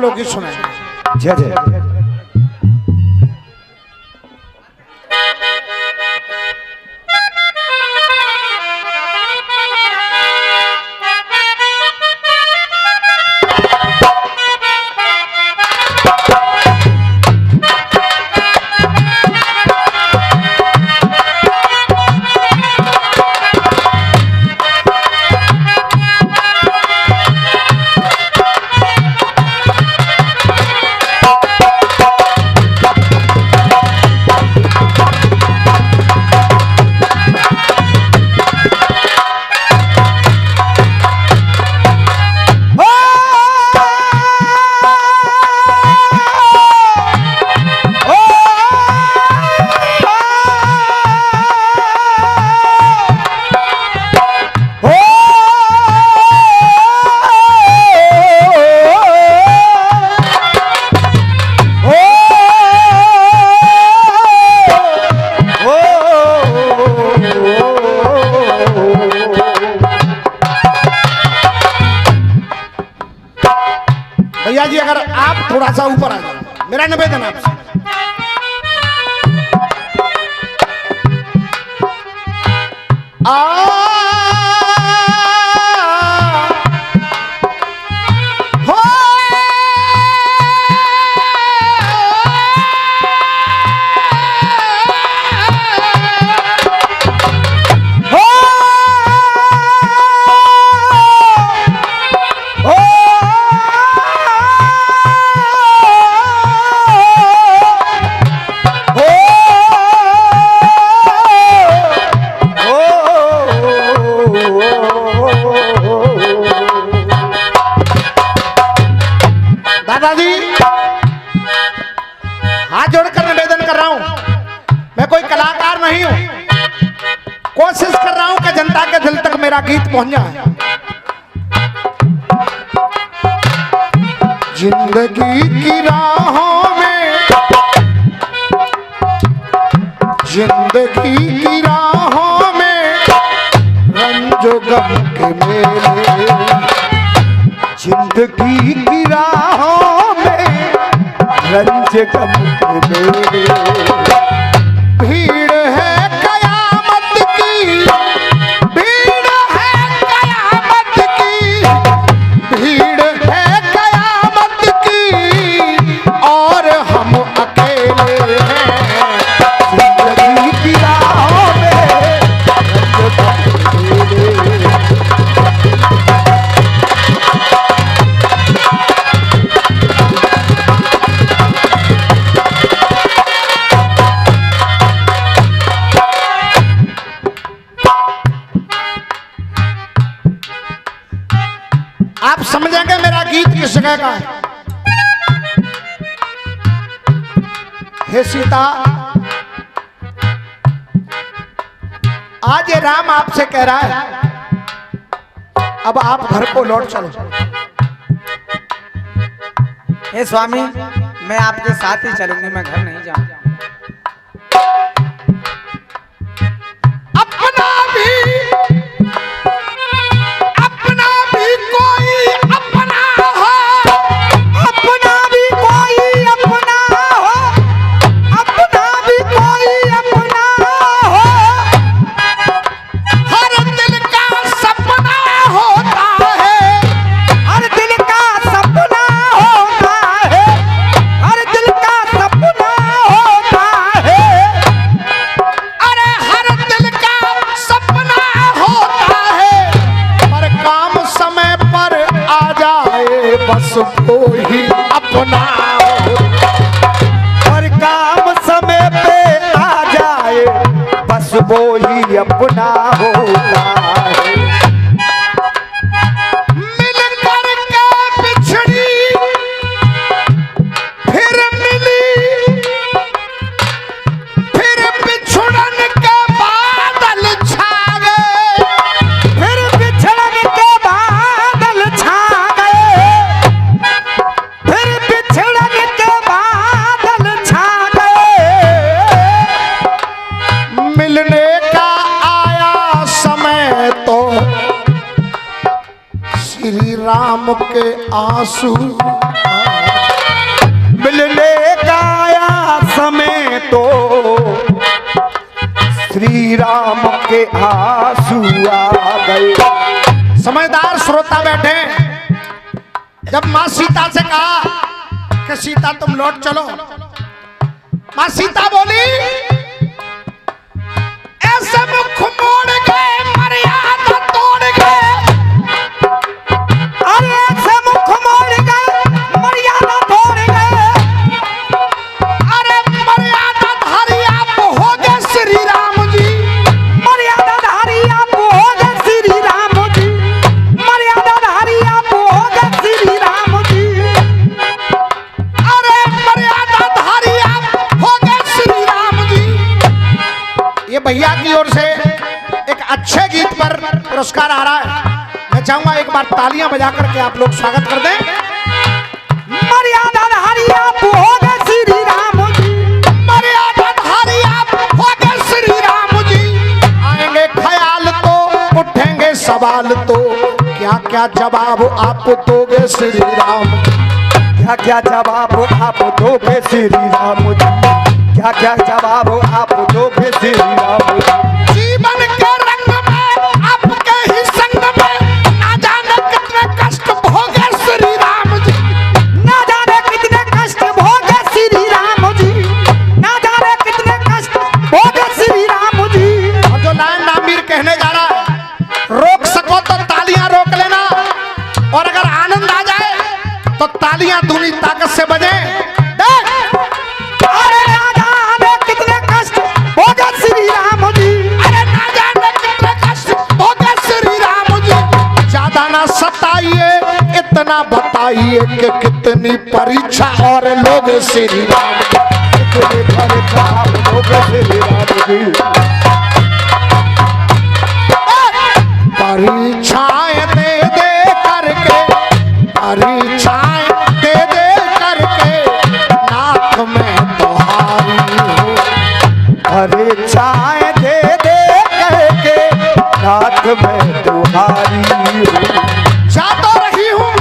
लोग ही सुनाएंगे। जय जय। भैया जी अगर आप थोड़ा सा ऊपर आ जाए, मेरा निवेदन आपसे। दादाजी हाथ जोड़कर निवेदन कर रहा हूं, मैं कोई कलाकार नहीं हूं, कोशिश कर रहा हूं कि जनता के दिल तक मेरा गीत पहुंच जाए। जिंदगी की राहों में, जिंदगी की राहों में रंजो गम के मेले, जिंदगी की राहों में रंज गम के मेले। भीड़ है कयामत की, भीड़ है कयामत की, भीड़ है कयामत की, और हम अकेले हैं। जिंदगी की राहों में रंज गम के मेले। आप समझेंगे मेरा गीत किस जगह का है। हे सीता, आज ये राम आपसे कह रहा है अब आप घर को लौट चलो। हे स्वामी, मैं आपके साथ ही चलूंगी, मैं घर नहीं जाऊंगा। बस कोई अपना हो, और काम समय पे आ जाए, बस वो ही अपना होता है। मिल करके बिछड़ी फिर मिली, फिर बिछुड़न के बादल छा गए, फिर बिछड़न के बादल छा गए, फिर बिछड़न के बादल छा गए। मिलने का आया समय तो श्री राम के आंसू समझदार श्रोता बैठे। जब माँ सीता से कहा कि सीता तुम लौट चलो, माँ सीता बोली ऐसे मुख मोड़ गए मर्यादा तोड़ गए। अरे ऐसे मुख मोड़ गए मर्यादा तोड़ गए। अरे मर्यादा धारी आप हो गए श्री राम जी। मर्यादा धारी आप हो गए श्री राम जी। मर्यादा धारी आप हो गए श्री राम जी। अरे मर्यादा धारी आप हो गए श्री राम जी। ये भैया की ओर से एक अच्छे गीत पर पुरस्कार आ रहा है। मैं चाहूंगा एक बार तालियां बजा करके आप लोग स्वागत कर दें। मर्यादा धारी आप हो गए श्री राम जी। मर्यादा धारी आप हो गए श्री राम जी। आएंगे ख्याल तो उठेंगे सवाल तो क्या क्या जवाब आप दोगे श्री राम। क्या क्या जवाब आप दोगे श्री राम जी। क्या क्या जवाब आप दोगे श्री राम जी। जीवन के रंग में आपके ही संग में ना जाने कितने कष्ट भोगे श्री राम जी। ना जाने कितने कष्ट भोगे श्री राम जी। ना जाने कितने कष्ट भोगे श्री राम जी। और जो लाइन नामीर कहने जा रहा है, रोक सको तो तालियां रोक लेना, और अगर आनंद आ जाए तो तालियां दूनी ताकत से बजे। देख अरे ना जाने कितने कष्ट भोगे श्री राम जी। अरे ना जाने कितने कष्ट भोगे श्री राम जी। ज्यादा ना सताइए इतना बताइए कि कितनी परीक्षा और लोग श्री राम जी। कितने परीक्षा आप दोगे श्री राम जी। परीक्षाएं दे दे करके, परीक्षाएं दे दे करके नाक में तुम्हारी हो। परीक्षाएं दे दे करके नाक में तुम्हारी हो। जा तो रही हूँ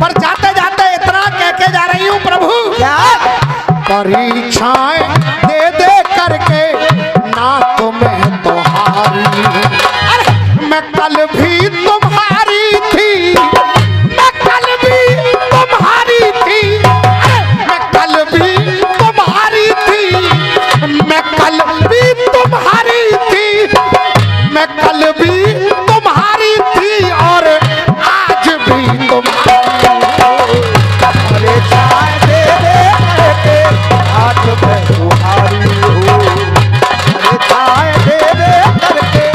पर जाते जाते इतना कह के जा रही हूँ प्रभु। क्या परीक्षाएं दे दे करके नाक में तुम्हारी हो। अरे मैं कल भी तुम्हारी थी, मैं कल भी तुम्हारी थी। अरे मैं कल भी तुम्हारी थी, मैं कल भी तुम्हारी थी, मैं कल भी तुम्हारी थी और आज भी तुम्हारी हूँ। परीक्षाएं दे दे करके नाक में तुम्हारी हो। परीक्षाएं दे दे करके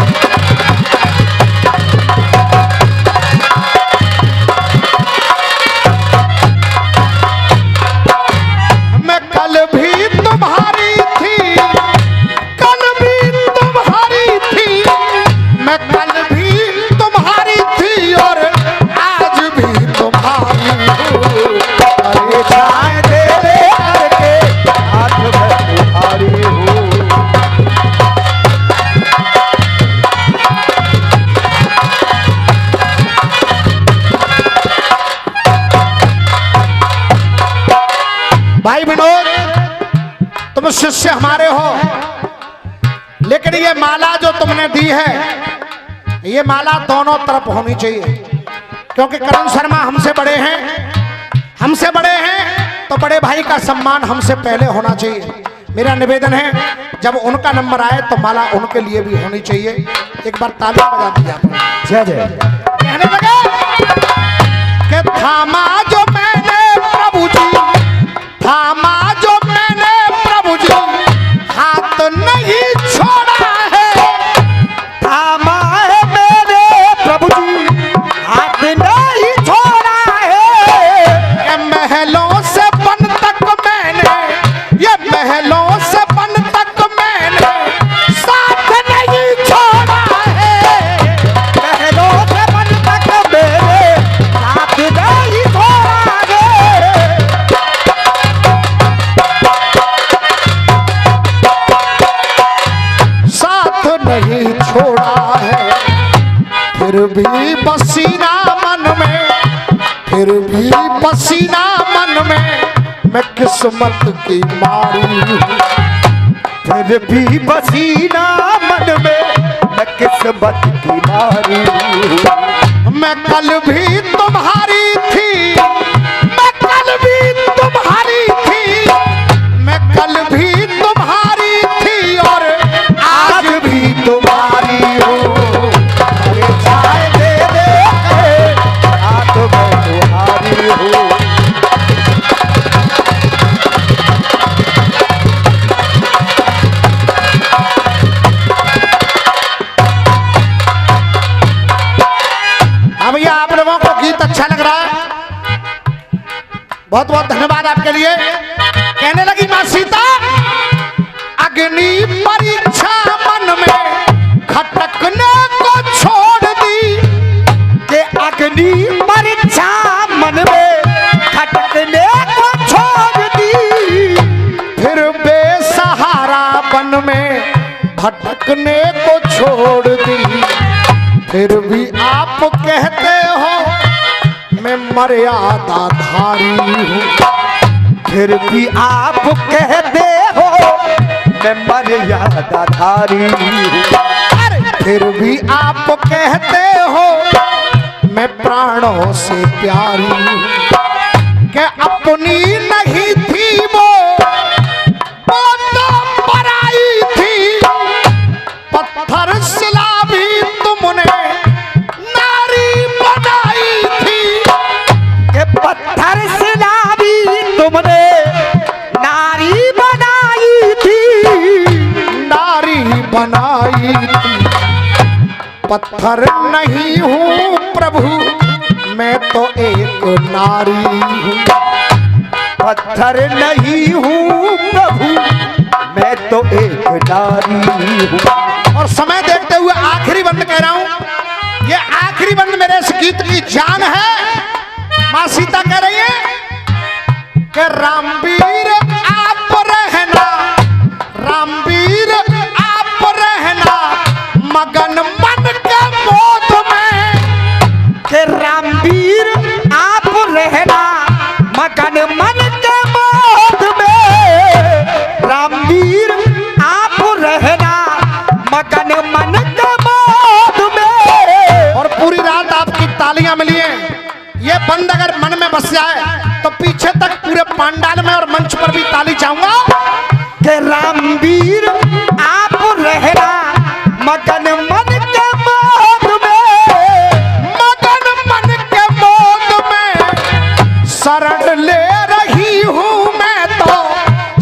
मैं कल भी तुम्हारी थी, कल भी तुम्हारी थी, मैं कल भी तुम्हारी थी और आज भी तुम्हारी हूँ। परीक्षाएं दे दे करके नाक में तुम्हारी हो। भाई विनोद, तुम शिष्य हमारे हो, लेकिन ये माला जो तुमने दी है, ये माला दोनों तरफ होनी चाहिए। क्योंकि करण शर्मा हमसे बड़े हैं, हमसे बड़े हैं तो बड़े भाई का सम्मान हमसे पहले होना चाहिए। मेरा निवेदन है जब उनका नंबर आए तो माला उनके लिए भी होनी चाहिए। एक बार तालियां बजा दी आप। जय जय। कहने लगे कि थामा जो मैंने प्रभु जी, थामा जो मैंने प्रभु जी, हाथ नहीं छोड़ा है। थामा है मेरे प्रभु जी, हाथ नहीं छोड़ा है। ये महलों से बन तक मैंने, ये महलों से बन तक मैंने साथ नहीं छोड़ा है। महलों से बन तक मेरे साथ नहीं छोड़ा है। साथ नहीं छोड़ा है, फिर भी पसीना मन में, फिर भी पसीना मन में मैं किस्मत की मारी हूँ। फिर भी पसीना मन में मैं किस्मत की मारी हूँ। मैं कल भी तुम्हारी थी, मैं कल भी तुम्हारी थी, मैं कल भी तुम्हारी थी और आज भी तुम्हारी हो। अरे चाय दे दे के रात में तुम्हारी हो। हाँ भैया, आप लोगों को गीत अच्छा लग रहा है, बहुत बहुत धन्यवाद आपके लिए। कहने लगी मां सीता, अग्नि परीक्षा मन में खटकने को छोड़ दी, के अग्नि परीक्षा मन में खटकने को छोड़ दी। फिर बेसहारा वन में भटकने को छोड़ दी। फिर भी आप कहते हो मैं मर्यादाधारी हूँ, फिर भी आप कहते हो मैं मर्यादाधारी हूँ। फिर भी आप कहते हो मैं प्राणों से प्यारी हूँ। कि अपनी नहीं थी वो तो पराई थी, पत्थर शिला भी तुमने नारी बनाई थी। के पत्थर शिला भी तुमने नारी बनाई थी। नारी बनाई थी, पत्थर नहीं हूँ प्रभु, मैं तो एक नारी हूँ। पत्थर नहीं हूँ प्रभु, मैं तो एक नारी हूँ। और समय देखते हुए आखिरी बंद कह रहा हूँ, ये आखिरी बंद मेरे इस गीत की जान है। मां सीता कह रही है कि रामवीर आप रहना, रामवीर आप रहना मगन मन के मोद में। के रामवीर आप रहना मगन मन के मोद में। रामवीर आप रहना मगन मन के मोद में। और पूरी रात आपकी तालियां मिली हैं। ये बंद अगर मन में बस जाए तो पीछे तक पूरे पंडाल में और मंच पर भी ताली चाहूंगा। के रामवीर आप रहना मगन मन के मोद में। मगन मन के मोद में शरण ले रही हूँ मैं तो,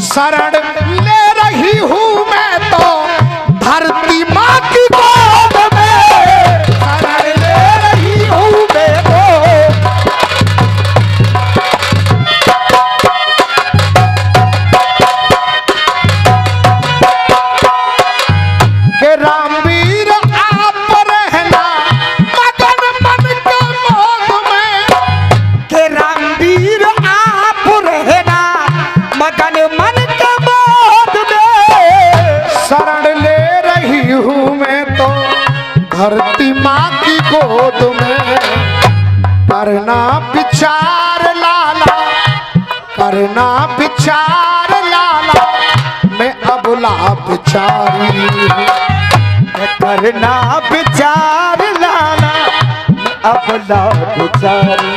शरण ले रही हूँ मैं तो धरती माँ की गोद में। शरण ले रही हूँ मैं तो। के रामवीर आप रहना मगन मन के मोद में। के रामवीर आप रहना मगन मन के मोद में। शरण ले रही हूँ मैं तो धरती माँ की गोद में। करना विचार लाला, करना विचार लाला, मैं अबला बिचारी हूँ। करना विचार लाना अपना विचारी।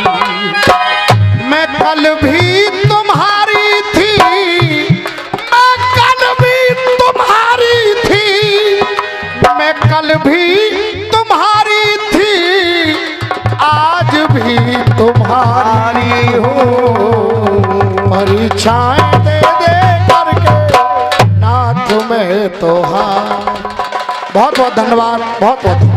मैं कल भी तुम्हारी थी, मैं कल भी तुम्हारी थी, मैं कल भी तुम्हारी थी, आज भी तुम्हारी हूँ। परीक्षाएं दे दे करके ना तुम्हें तो हार। बहुत बहुत धन्यवाद, बहुत बहुत